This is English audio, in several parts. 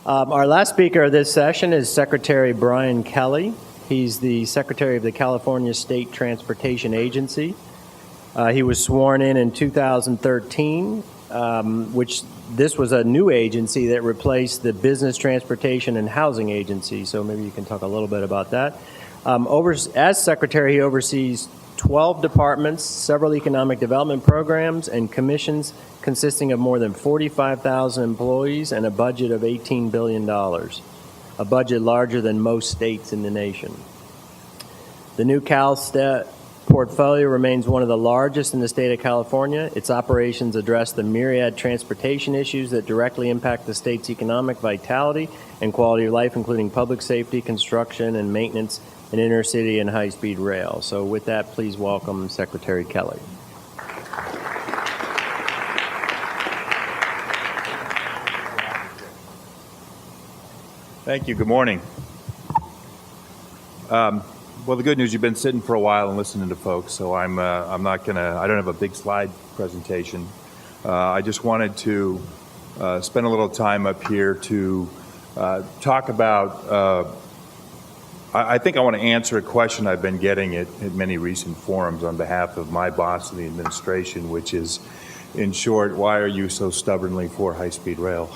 Our last speaker of this session is Secretary Brian Kelly. He's the Secretary of the California State Transportation Agency. He was sworn in 2013, which this was a new agency that replaced the Business Transportation and Housing Agency, so maybe you can talk a little bit about that. As Secretary, he oversees 12 departments, several economic development programs, and commissions consisting of more than 45,000 employees and a budget of $18 billion, a budget larger than most states in the nation. The new CalStat portfolio remains one of the largest in the state of California. Its operations address the myriad transportation issues that directly impact the state's economic vitality and quality of life, including public safety, construction, and maintenance, and inner-city and high-speed rail. So with that, please welcome Secretary Kelly. Thank you. Good morning. Well, the good news, you've been sitting for a while and listening to folks, so I don't have a big slide presentation. I just wanted to spend a little time up here to talk about, I think I want to answer a question I've been getting at many recent forums on behalf of my boss in the administration, which is, in short, why are you so stubbornly for high-speed rail?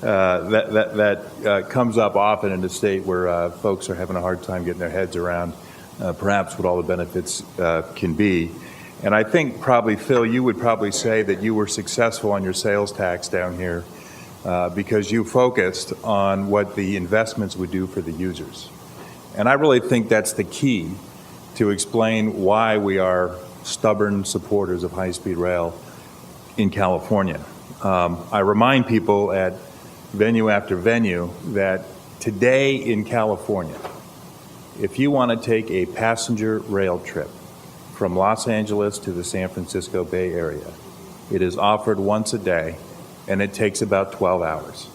That comes up often in a state where folks are having a hard time getting their heads around perhaps what all the benefits can be. And I think probably, Phil, you would probably say that you were successful on your sales tax down here because you focused on what the investments would do for the users. And I really think that's the key to explain why we are stubborn supporters of high-speed rail in California. I remind people at venue after venue that today in California, if you want to take a passenger rail trip from Los Angeles to the San Francisco Bay Area, it is offered once a day, and it takes about 12 hours.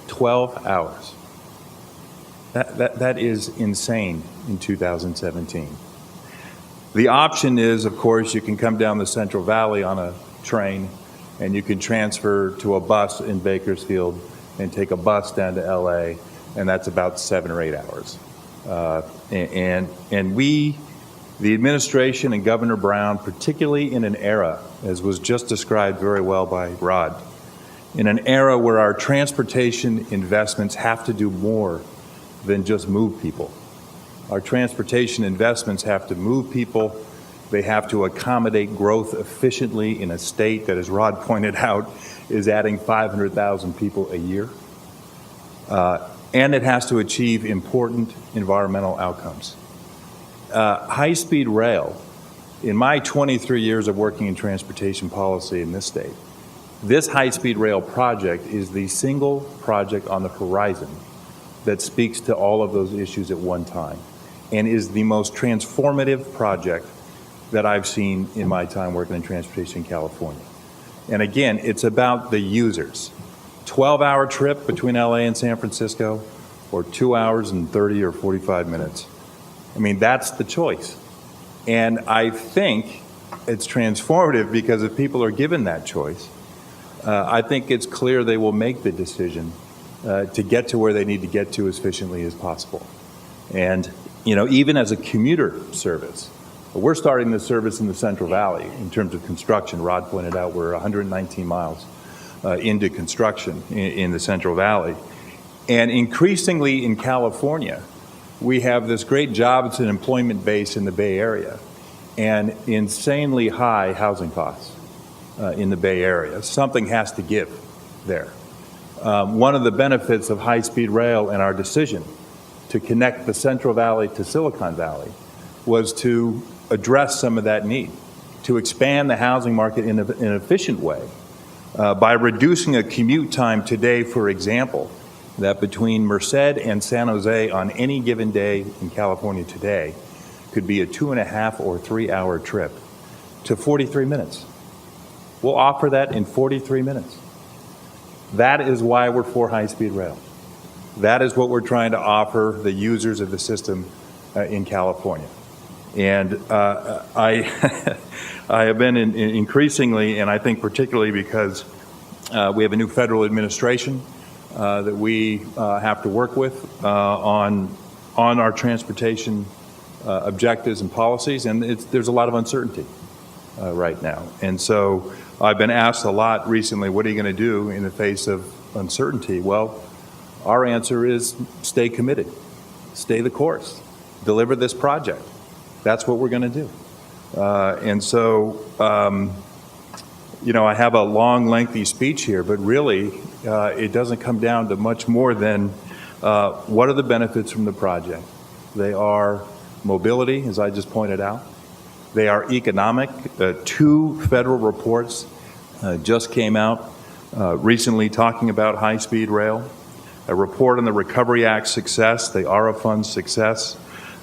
12 hours. That is insane in 2017. The option is, of course, you can come down the Central Valley on a train, and you can transfer to a bus in Bakersfield and take a bus down to LA, and that's about 7 or 8 hours. And we, the administration and Governor Brown, particularly in an era, as was just described very well by Rod, in an era where our transportation investments have to do more than just move people. Our transportation investments have to move people. They have to accommodate growth efficiently in a state that, as Rod pointed out, is adding 500,000 people a year. And it has to achieve important environmental outcomes. High-speed rail, in my 23 years of working in transportation policy in this state, this high-speed rail project is the single project on the horizon that speaks to all of those issues at one time and is the most transformative project that I've seen in my time working in transportation in California. And again, it's about the users. 12-hour trip between LA and San Francisco, or 2 hours and 30 or 45 minutes. I mean, that's the choice. And I think it's transformative because if people are given that choice, I think it's clear they will make the decision to get to where they need to get to as efficiently as possible. And, you know, even as a commuter service, we're starting this service in the Central Valley in terms of construction. Rod pointed out we're 119 miles into construction in the Central Valley. And increasingly in California, we have this great jobs and employment base in the Bay Area and insanely high housing costs in the Bay Area. Something has to give there. One of the benefits of high-speed rail and our decision to connect the Central Valley to Silicon Valley was to address some of that need, to expand the housing market in an efficient way by reducing a commute time today, for example, that between Merced and San Jose on any given day in California today could be a 2.5 or 3 hour trip to 43 minutes. We'll offer that in 43 minutes. That is why we're for high-speed rail. That is what we're trying to offer the users of the system in California. And I have been increasingly, and I think particularly because we have a new federal administration, that we have to work with on our transportation objectives and policies, and there's a lot of uncertainty right now. And so I've been asked a lot recently, what are you going to do in the face of uncertainty? Well, our answer is stay committed, stay the course, deliver this project. That's what we're going to do. And so, I have a long, lengthy speech here, but really, it doesn't come down to much more than what are the benefits from the project. They are mobility, as I just pointed out. They are economic. 2 federal reports just came out recently talking about high-speed rail. A report on the Recovery Act success, the ARA Fund's success,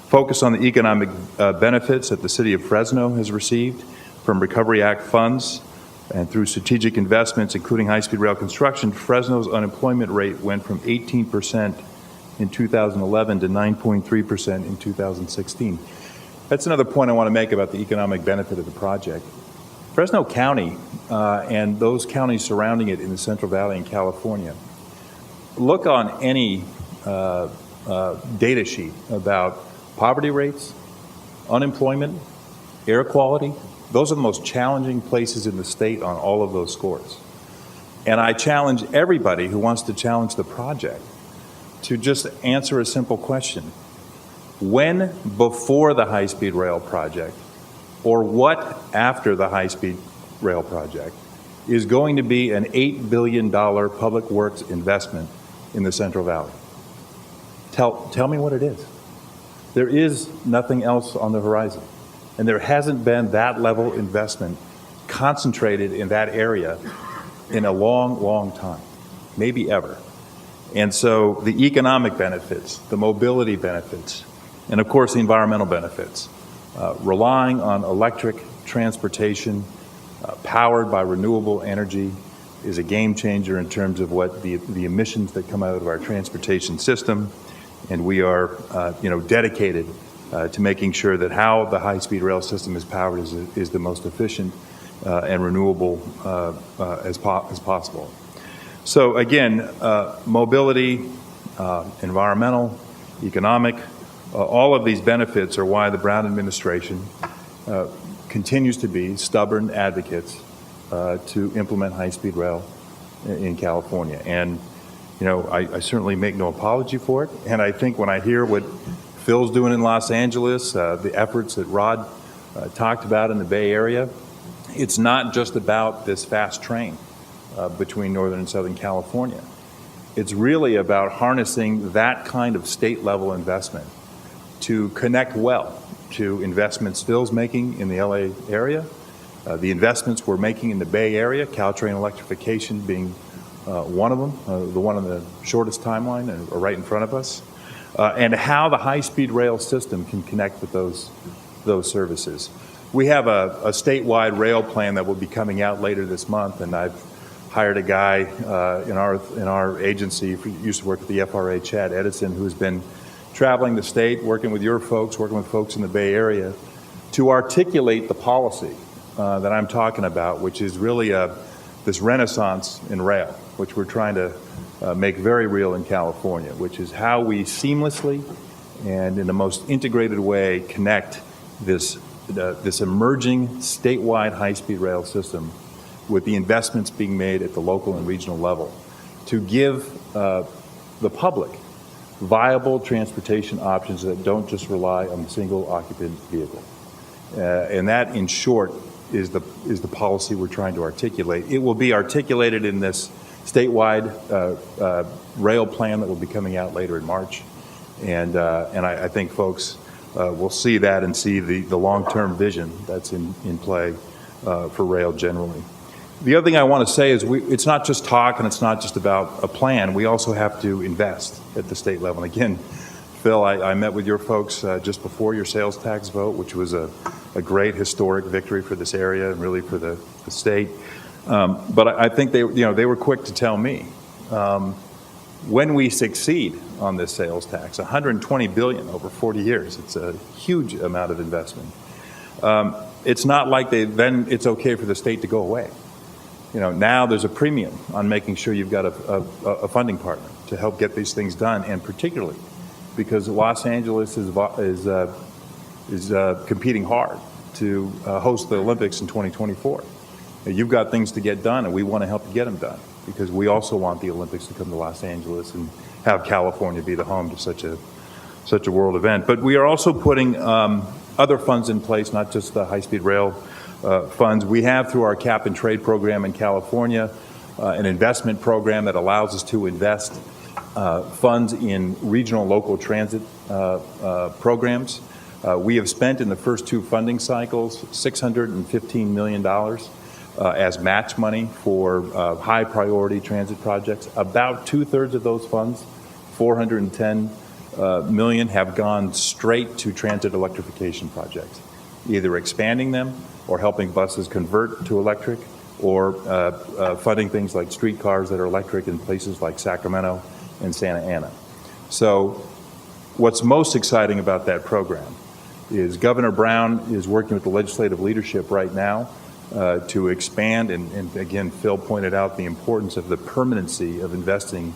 focus on the economic benefits that the city of Fresno has received from Recovery Act funds, and through strategic investments, including high-speed rail construction. Fresno's unemployment rate went from 18% in 2011 to 9.3% in 2016. That's another point I want to make about the economic benefit of the project. Fresno County and those counties surrounding it in the Central Valley in California, look on any data sheet about poverty rates, unemployment, air quality. Those are the most challenging places in the state on all of those scores. And I challenge everybody who wants to challenge the project to just answer a simple question. When before the high-speed rail project, or what after the high-speed rail project, is going to be an $8 billion public works investment in the Central Valley? Tell me what it is. There is nothing else on the horizon. And there hasn't been that level of investment concentrated in that area in a long, long time, maybe ever. And so the economic benefits, the mobility benefits, and of course the environmental benefits, relying on electric transportation powered by renewable energy is a game changer in terms of what the emissions that come out of our transportation system. And we are dedicated to making sure that how the high-speed rail system is powered is the most efficient and renewable as possible. So again, mobility, environmental, economic, all of these benefits are why the Brown administration continues to be stubborn advocates to implement high-speed rail in California. And I certainly make no apology for it. And I think when I hear what Phil's doing in Los Angeles, the efforts that Rod talked about in the Bay Area, it's not just about this fast train between Northern and Southern California. It's really about harnessing that kind of state-level investment to connect well to investments Phil's making in the LA area, the investments we're making in the Bay Area, Caltrain electrification being one of them, the one on the shortest timeline and right in front of us, and how the high-speed rail system can connect with those services. We have a statewide rail plan that will be coming out later this month, and I've hired a guy in our agency who used to work at the FRA, Chad Edison, who's been traveling the state, working with your folks, working with folks in the Bay Area, to articulate the policy that I'm talking about, which is really this renaissance in rail, which we're trying to make very real in California, which is how we seamlessly and in the most integrated way connect this emerging statewide high-speed rail system with the investments being made at the local and regional level to give the public viable transportation options that don't just rely on the single occupant vehicle. And that, in short, is the policy we're trying to articulate. It will be articulated in this statewide rail plan that will be coming out later in March. And I think folks will see that and see the long-term vision that's in play for rail generally. The other thing I want to say is it's not just talk and it's not just about a plan. We also have to invest at the state level. And again, Phil, I met with your folks just before your sales tax vote, which was a great historic victory for this area and really for the state. But I think they were quick to tell me when we succeed on this sales tax, $120 billion over 40 years, it's a huge amount of investment. It's not like then it's okay for the state to go away. Now there's a premium on making sure you've got a funding partner to help get these things done, and particularly because Los Angeles is competing hard to host the Olympics in 2024. You've got things to get done, and we want to help you get them done because we also want the Olympics to come to Los Angeles and have California be the home to such a world event. But we are also putting other funds in place, not just the high-speed rail funds. We have, through our cap and trade program in California, an investment program that allows us to invest funds in regional local transit programs. We have spent in the first two funding cycles $615 million as match money for high priority transit projects. About 2/3 of those funds, $410 million, have gone straight to transit electrification projects, either expanding them or helping buses convert to electric, or funding things like streetcars that are electric in places like Sacramento and Santa Ana. So what's most exciting about that program is Governor Brown is working with the legislative leadership right now to expand, and again, Phil pointed out the importance of the permanency of investing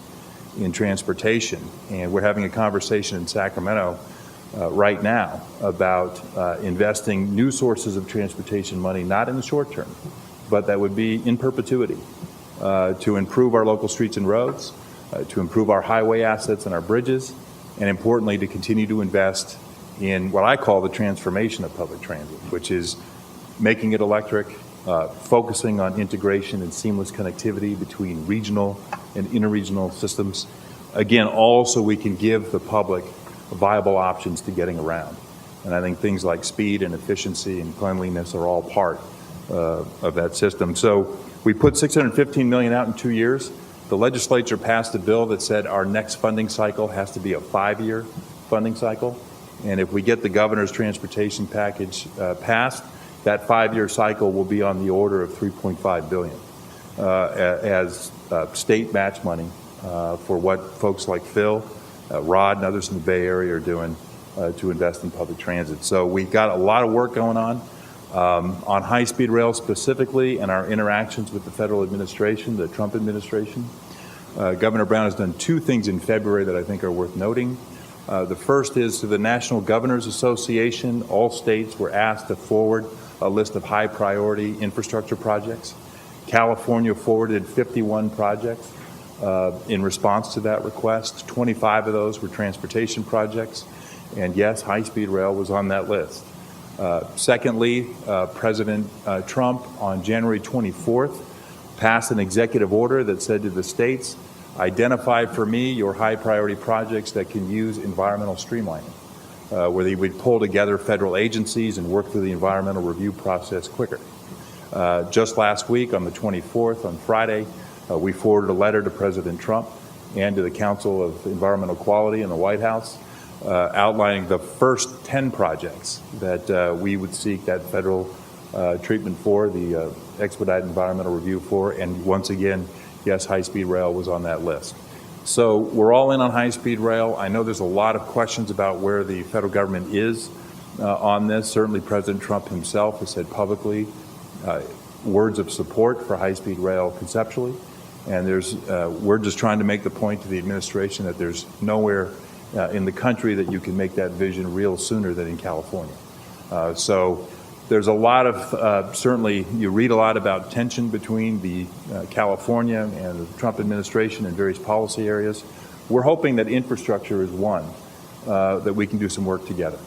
in transportation. And we're having a conversation in Sacramento right now about investing new sources of transportation money, not in the short term, but that would be in perpetuity, to improve our local streets and roads, to improve our highway assets and our bridges, and importantly, to continue to invest in what I call the transformation of public transit, which is making it electric, focusing on integration and seamless connectivity between regional and interregional systems. Again, all so we can give the public viable options to getting around. And I think things like speed and efficiency and cleanliness are all part of that system. So we put $615 million out in 2 years. The legislature passed a bill that said our next funding cycle has to be a 5-year funding cycle. And if we get the governor's transportation package passed, that 5-year cycle will be on the order of $3.5 billion as state match money for what folks like Phil, Rod, and others in the Bay Area are doing to invest in public transit. So we've got a lot of work going on high-speed rail specifically, and our interactions with the federal administration, the Trump administration. Governor Brown has done two things in February that I think are worth noting. The first is to the National Governors Association. All states were asked to forward a list of high-priority infrastructure projects. California forwarded 51 projects in response to that request. 25 of those were transportation projects, and yes, high-speed rail was on that list. Secondly, President Trump on January 24th passed an executive order that said to the states, identify for me your high-priority projects that can use environmental streamlining, where they would pull together federal agencies and work through the environmental review process quicker. Just last week, on the 24th, on Friday, we forwarded a letter to President Trump and to the Council of Environmental Quality in the White House outlining the first 10 projects that we would seek that federal treatment for, the expedited environmental review for, and once again, yes, high-speed rail was on that list. So we're all in on high-speed rail. I know there's a lot of questions about where the federal government is on this. Certainly President Trump himself has said publicly words of support for high-speed rail conceptually, and we're just trying to make the point to the administration that there's nowhere in the country that you can make that vision real sooner than in California. So there's a lot of, certainly you read a lot about tension between the California and the Trump administration in various policy areas. We're hoping that infrastructure is one that we can do some work together.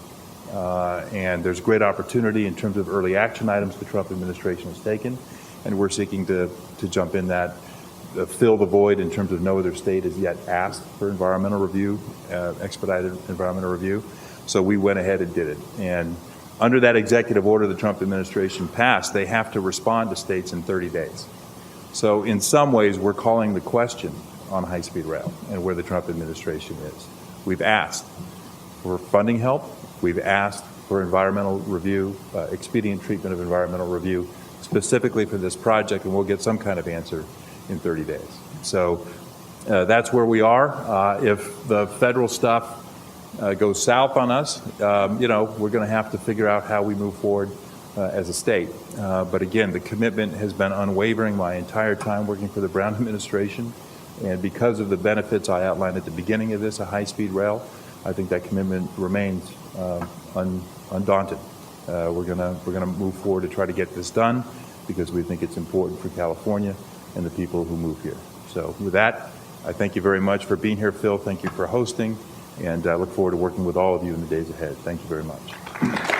And there's great opportunity in terms of early action items the Trump administration has taken, and we're seeking to jump in that, fill the void in terms of no other state has yet asked for environmental review, expedited environmental review. So we went ahead and did it. And under that executive order the Trump administration passed, they have to respond to states in 30 days. So in some ways, we're calling the question on high-speed rail and where the Trump administration is. We've asked for funding help. We've asked for environmental review, expedient treatment of environmental review, specifically for this project, and we'll get some kind of answer in 30 days. So that's where we are. If the federal stuff goes south on us, we're going to have to figure out how we move forward as a state. But again, the commitment has been unwavering my entire time working for the Brown administration. And because of the benefits I outlined at the beginning of this, a high-speed rail, I think that commitment remains undaunted. We're gonna move forward to try to get this done because we think it's important for California and the people who move here. So with that, I thank you very much for being here, Phil. Thank you for hosting, and I look forward to working with all of you in the days ahead. Thank you very much.